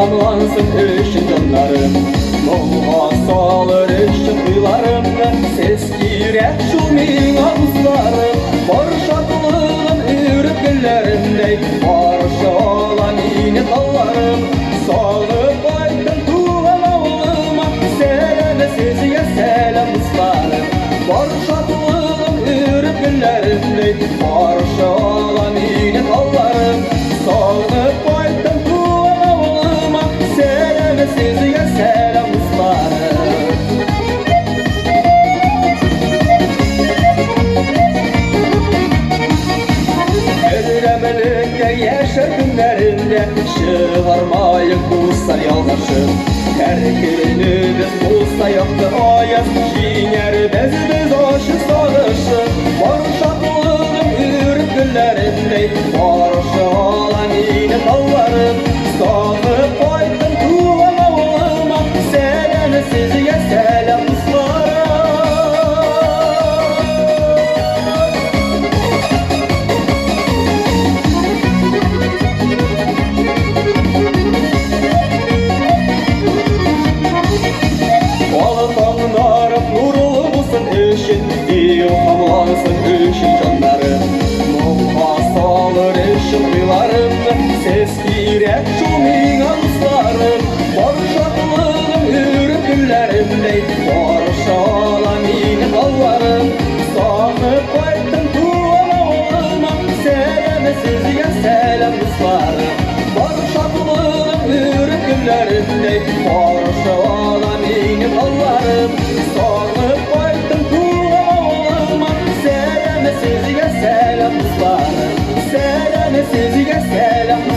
ilhamlansın üçün canlarım. Muğa salır üçün kuylarımda, ses girek şu min ağızlarım. Var şadlığım ürüp güllerimdey, barışa olan yine dallarım. Sağlık aydın tuğan ağlıma, seleme siziye selam ıslarım. Var şadlığım ürüp güllerimdey, barışa olan yine dallarım. Sağlık aydın tuğan ağlıma, seleme siziye selam ıslarım. Öldüremelikte yaşar günlerinde, çıkarmayın bulsa yalvarışım. Her günümüz bulsa yoktu ayaz, şiner bez aşı sarışım. Var şadlığım ürüp güllerinde, barışı alan yine dallarım. Sağlık aydın tuğan ağlıma, selam siziye selam ıslarım. İlhamlansın üçün canlarım. Muğa salır üçün kuylarımda, ses girek şu min ağızlarım. Var şadlığım ürüp güllerimdey, barışa alan yine dallarım. Sağlık aydın tuğan ağlıma, seleme siziye selam ıslarım. Var şadlığım ürüp güllerimdey, barışa alan yine dallarım. Sağlık aydın tuğan ağlıma, seleme siziye selam ıslarım. Seleme siziye selam ıslarım.